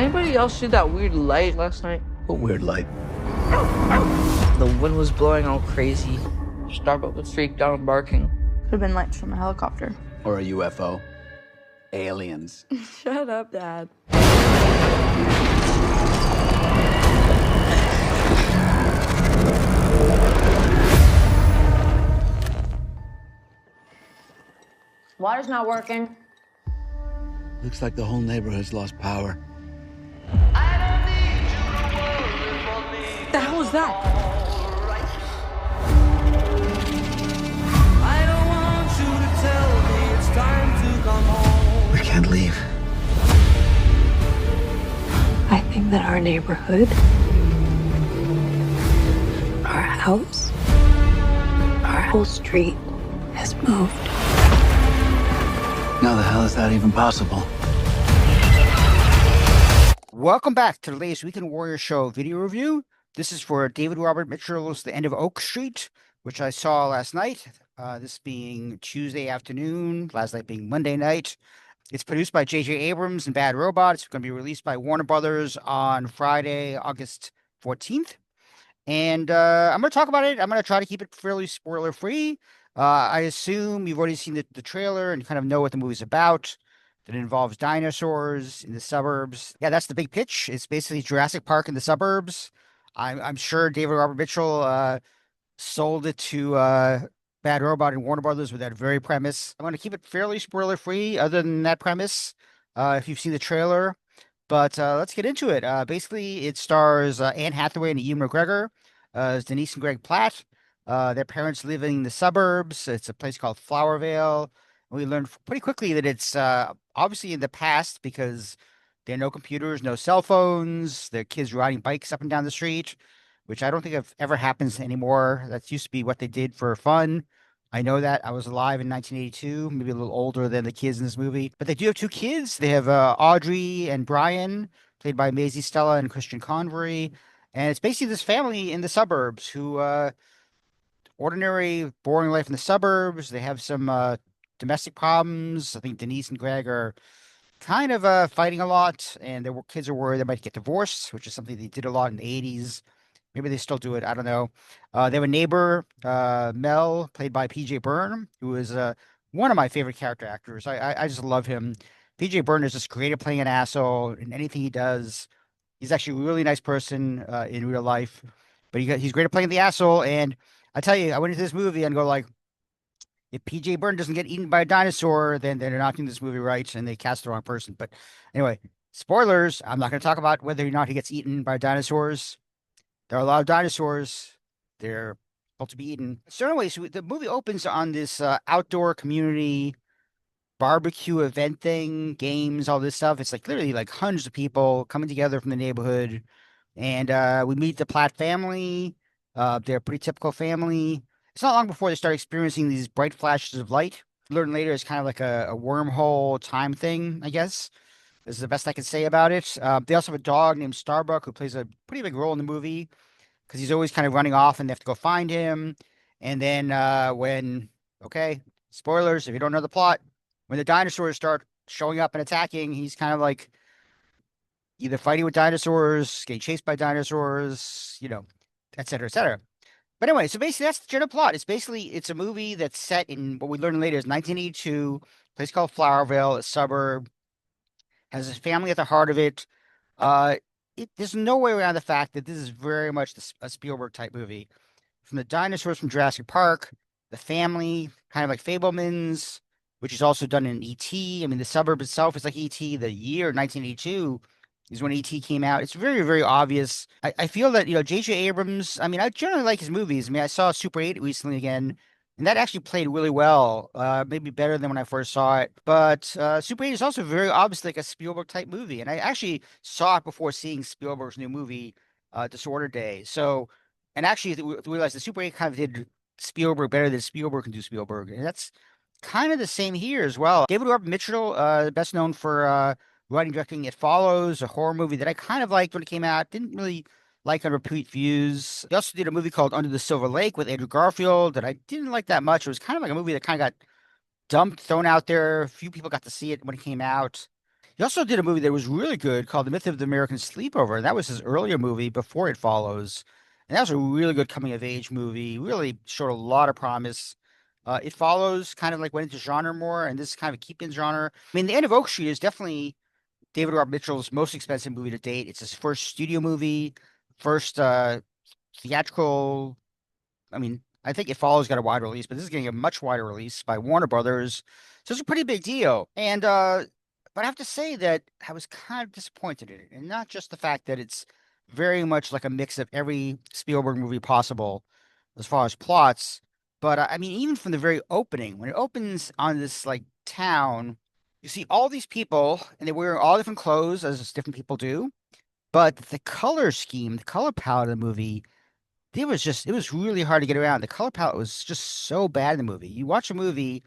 Anybody else see that weird light last night? What weird light? The wind was blowing all crazy. Starbuck was freaked out and barking. Could have been lights from a helicopter. Or a UFO? Aliens. Shut up, Dad. Water's not working. Looks like the whole neighborhood's lost power. The hell was that? We can't leave. I think that our neighborhood, our house, our whole street has moved. How the hell is that even possible? Welcome back to the latest Weekend Warrior Show video review. This is for David Robert Mitchell's The End of Oak Street, which I saw last night, this being Tuesday afternoon, last night being Monday night. It's produced by J.J. Abrams and Bad Robot. It's going to be released by Warner Brothers on Friday, August 14th. And I'm going to talk about it. I'm going to try to keep it fairly spoiler-free. I assume you've already seen the trailer and kind of know what the movie's about. That it involves dinosaurs in the suburbs. Yeah, that's the big pitch. It's basically Jurassic Park in the suburbs. I'm sure David Robert Mitchell sold it to Bad Robot and Warner Brothers with that very premise. I'm going to keep it fairly spoiler-free other than that premise, if you've seen the trailer. But let's get into it. Basically, it stars Anne Hathaway and Ewan McGregor as Denise and Greg Platt. Their parents live in the suburbs. It's a place called Flowervale. We learned pretty quickly that it's obviously in the past because there are no computers, no cell phones. Their kids riding bikes up and down the street, which I don't think ever happens anymore. That used to be what they did for fun. I know that. I was alive in 1982, maybe a little older than the kids in this movie. But they do have two kids. They have Audrey and Brian, played by Maisie Stella and Christian Convery. And it's basically this family in the suburbs who ordinary, boring life in the suburbs. They have some domestic problems. I think Denise and Greg are kind of fighting a lot, and their kids are worried they might get divorced, which is something they did a lot in the 80s. Maybe they still do it. I don't know. They have a neighbor, Mel, played by P.J. Byrne, who is one of my favorite character actors. I just love him. P.J. Byrne is just great at playing an asshole in anything he does. He's actually a really nice person in real life, but he's great at playing the asshole. And I tell you, I went into this movie and go like, if P.J. Byrne doesn't get eaten by a dinosaur, then they're not doing this movie right, and they cast the wrong person. But anyway, spoilers. I'm not going to talk about whether or not he gets eaten by dinosaurs. There are a lot of dinosaurs. They're supposed to be eaten. So anyways, the movie opens on this outdoor community barbecue event thing, games, all this stuff. It's like literally like hundreds of people coming together from the neighborhood. And we meet the Platt family. They're a pretty typical family. It's not long before they start experiencing these bright flashes of light. Learn later it's kind of like a wormhole time thing, I guess. This is the best I can say about it. They also have a dog named Starbuck who plays a pretty big role in the movie because he's always kind of running off and they have to go find him. And then spoilers, if you don't know the plot, when the dinosaurs start showing up and attacking, he's kind of like either fighting with dinosaurs, getting chased by dinosaurs, et cetera, et cetera. But anyway, so basically that's the general plot. It's a movie that's set in what we learn later is 1982, a place called Flowervale, a suburb, has a family at the heart of it. There's no way around the fact that this is very much a Spielberg type movie. From the dinosaurs from Jurassic Park, the family, kind of like Fabelmans, which is also done in E.T. I mean, the suburb itself is like E.T. The year 1982 is when E.T. came out. It's very, very obvious. I feel that, J.J. Abrams, I mean, I generally like his movies. I mean, I saw Super 8 recently again, and that actually played really well, maybe better than when I first saw it. But Super 8 is also very obviously like a Spielberg-type movie, and I actually saw it before seeing Spielberg's new movie, Disorder Day. So, and actually we realized that Super 8 kind of did Spielberg better than Spielberg can do Spielberg, and that's kind of the same here as well. David Robert Mitchell, best known for writing, directing It Follows, a horror movie that I kind of liked when it came out. Didn't really like on repeat views. He also did a movie called Under the Silver Lake with Andrew Garfield that I didn't like that much. It was kind of like a movie that kind of got dumped, thrown out there. A few people got to see it when it came out. He also did a movie that was really good called The Myth of the American Sleepover, and that was his earlier movie before It Follows. And that was a really good coming of age movie. Really showed a lot of promise. It Follows kind of like went into genre more, and this is kind of a keep in genre. I mean, The End of Oak Street is definitely David Robert Mitchell's most expensive movie to date. It's his first studio movie, first theatrical. I mean, I think It Follows got a wide release, but this is getting a much wider release by Warner Brothers. So it's a pretty big deal. And but I have to say that I was kind of disappointed in it. And not just the fact that it's very much like a mix of every Spielberg movie possible as far as plots, but I mean, even from the very opening, when it opens on this like town, you see all these people and they're wearing all different clothes as different people do. But the color scheme, the color palette of the movie, it was really hard to get around. The color palette was just so bad in the movie. You watch a movie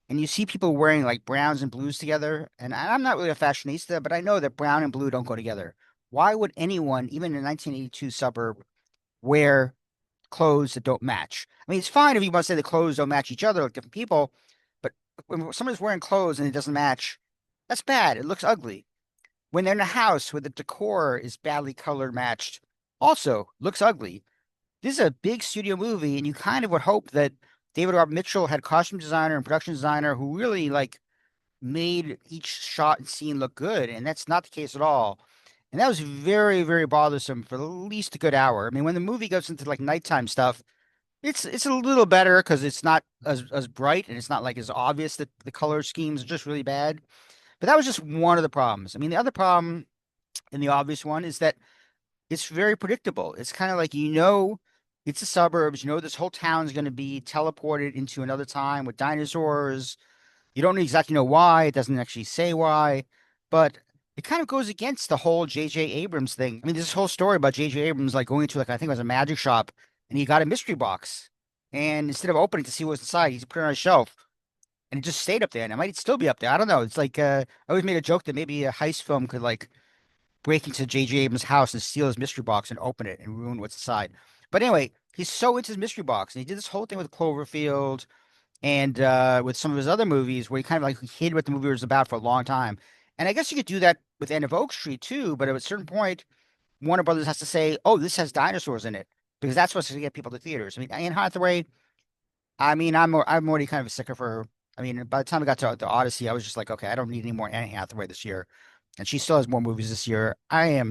and you see people wearing like browns and blues together, and I'm not really a fashionista, but I know that brown and blue don't go together. Why would anyone, even in a 1982 suburb, wear clothes that don't match? I mean, it's fine if you want to say the clothes don't match each other like different people, but when somebody's wearing clothes and it doesn't match, that's bad. It looks ugly. When they're in a house where the decor is badly color matched, also looks ugly. This is a big studio movie, and you kind of would hope that David Robert Mitchell had costume designer and production designer who really like made each shot and scene look good, and that's not the case at all. And that was very, very bothersome for at least a good hour. I mean, when the movie goes into like nighttime stuff, it's a little better because it's not as bright and it's not like as obvious that the color schemes are just really bad. But that was just one of the problems. I mean, the other problem, and the obvious one, is that it's very predictable. It's kind of like it's the suburbs. You know this whole town's going to be teleported into another time with dinosaurs. You don't exactly know why. It doesn't actually say why, but it kind of goes against the whole J.J. Abrams thing. I mean, this whole story about J.J. Abrams like going to like I think it was a magic shop and he got a mystery box, and instead of opening to see what's inside, he put it on a shelf and it just stayed up there, and it might still be up there. I don't know. It's like I always made a joke that maybe a heist film could like break into J.J. Abrams' house and steal his mystery box and open it and ruin what's inside. But anyway, he's so into his mystery box, and he did this whole thing with Cloverfield and with some of his other movies where he kind of like hid what the movie was about for a long time. And I guess you could do that with End of Oak Street too, but at a certain point, Warner Brothers has to say, "Oh, this has dinosaurs in it," because that's what's going to get people to theaters. I mean, Anne Hathaway. I mean, I'm already kind of a sticker for her. I mean, by the time I got to the Odyssey, I was just like, okay, I don't need any more Anne Hathaway this year, and she still has more movies this year. I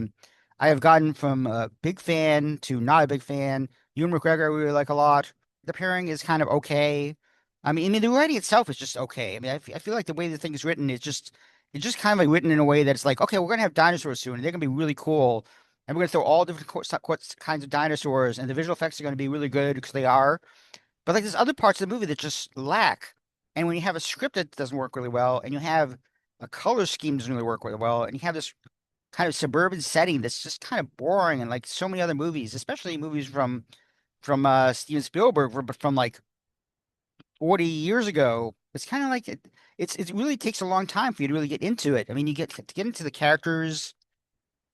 have gotten from a big fan to not a big fan. Ewan McGregor, I really like a lot. The pairing is kind of okay. I mean, the writing itself is just okay. I mean, I feel like the way the thing is written is it's just kind of like written in a way that's like, okay, we're gonna have dinosaurs soon, and they're gonna be really cool, and we're gonna throw all different kinds of dinosaurs, and the visual effects are gonna be really good because they are. But like there's other parts of the movie that just lack. And when you have a script that doesn't work really well, and you have a color scheme doesn't really work really well, and you have this kind of suburban setting that's just kind of boring, and like so many other movies, especially movies from Steven Spielberg from like 40 years ago, it's kind of like it really takes a long time for you to really get into it. I mean, you get to get into the characters.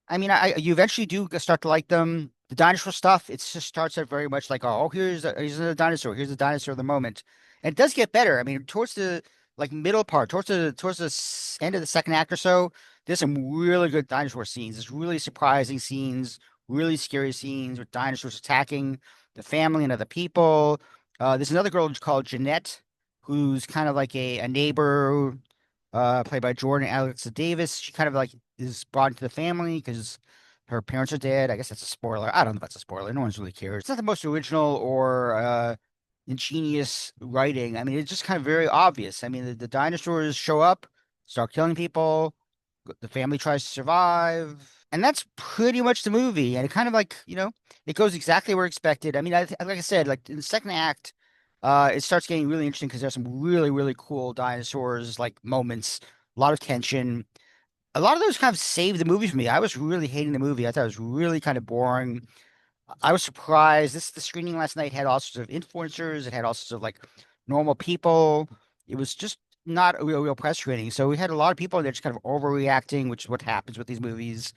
I mean, you eventually do start to like them. The dinosaur stuff, it just starts out very much like, oh, here's a dinosaur. Here's the dinosaur of the moment. And it does get better. I mean, towards the like middle part, towards the end of the second act or so, there's some really good dinosaur scenes. There's really surprising scenes, really scary scenes with dinosaurs attacking the family and other people. There's another girl called Jeanette, who's kind of like a neighbor, played by Jordan Alexa Davis. She kind of like is brought into the family because her parents are dead. I guess that's a spoiler. I don't know if that's a spoiler. No one's really cares. It's not the most original or ingenious writing. I mean, it's just kind of very obvious. I mean, the dinosaurs show up, start killing people. The family tries to survive. And that's pretty much the movie. And it kind of like, it goes exactly where expected. I mean, like I said, like in the second act, it starts getting really interesting because there's some really, really cool dinosaurs, like moments, a lot of tension. A lot of those kind of saved the movie for me. I was really hating the movie. I thought it was really kind of boring. I was surprised. The screening last night had all sorts of influencers. It had all sorts of like normal people. It was just not a real press screening. So we had a lot of people that just kind of overreacting, which is what happens with these movies.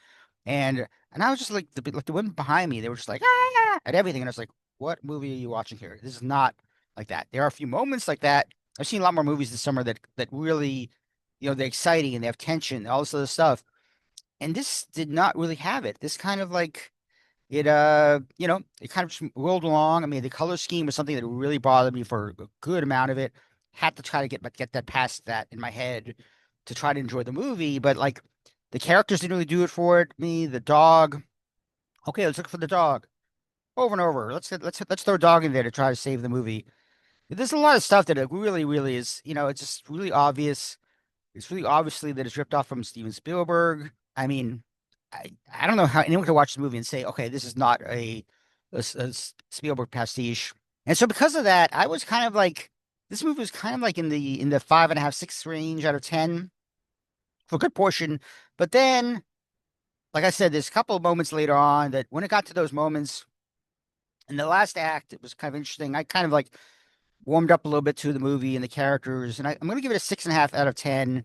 And I was just like the women behind me, they were just like at everything, and I was like, what movie are you watching here? This is not like that. There are a few moments like that. I've seen a lot more movies this summer that really they're exciting and they have tension, all this other stuff. And this did not really have it. This kind of like it it kind of just rolled along. I mean, the color scheme was something that really bothered me for a good amount of it. Had to try to get that past that in my head to try to enjoy the movie, but like the characters didn't really do it for me. The dog, okay, let's look for the dog over and over. Let's throw a dog in there to try to save the movie. There's a lot of stuff that it really, really is, it's just really obvious. It's really obviously that it's ripped off from Steven Spielberg. I mean, I don't know how anyone could watch the movie and say, okay, this is not a Spielberg pastiche. And so because of that, I was kind of like, this movie was kind of like in the 5.5, 6 range out of 10 for a good portion. But then, like I said, there's a couple of moments later on that when it got to those moments in the last act, it was kind of interesting. I kind of like warmed up a little bit to the movie and the characters, and I'm going to give it a 6.5 out of 10,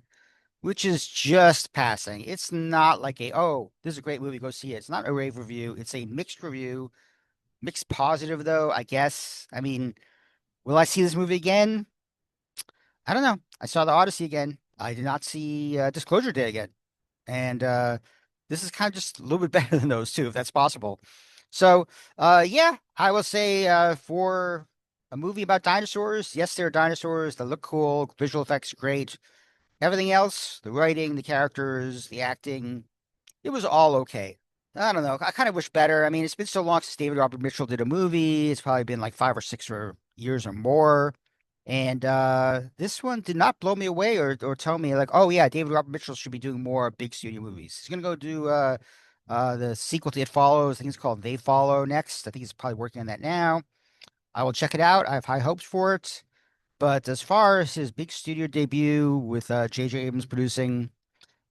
which is just passing. It's not like oh, this is a great movie, go see it. It's not a rave review. It's a mixed review, mixed positive though, I guess. I mean, will I see this movie again? I don't know. I saw The Odyssey again. I did not see Disclosure Day again. And this is kind of just a little bit better than those two, if that's possible. So, yeah, I will say for a movie about dinosaurs, yes, there are dinosaurs that look cool, visual effects great. Everything else, the writing, the characters, the acting, it was all okay. I don't know. I kind of wish better. I mean, it's been so long since David Robert Mitchell did a movie. It's probably been like 5 or 6 years or more. And this one did not blow me away or tell me like, oh yeah, David Robert Mitchell should be doing more big studio movies. He's gonna go do the sequel to It Follows. I think it's called They Follow next. I think he's probably working on that now. I will check it out. I have high hopes for it. But as far as his big studio debut with J.J. Abrams producing,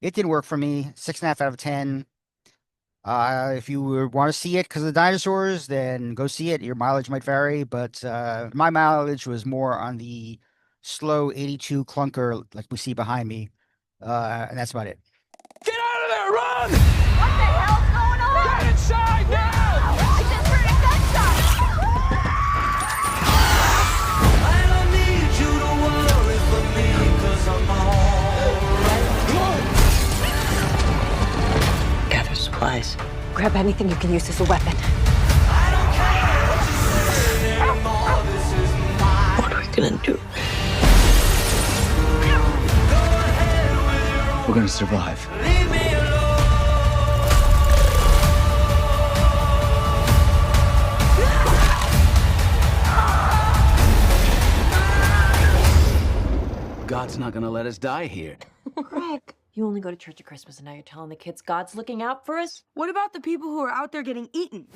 it didn't work for me. 6.5 out of 10. If you want to see it because of the dinosaurs, then go see it. Your mileage might vary, but my mileage was more on the slow 82 clunker like we see behind me. And that's about it. Get out of there! Run! What the hell's going on? Get inside now! I just heard a gunshot! I don't need you to worry for me, 'cause I'm alright. Gather supplies. Grab anything you can use as a weapon. I don't care what you say anymore, this is mine. What are we gonna do? Go ahead with your We're gonna survive. leave me alone. God's not gonna let us die here. Greg, you only go to church at Christmas and now you're telling the kids God's looking out for us? What about the people who are out there getting eaten?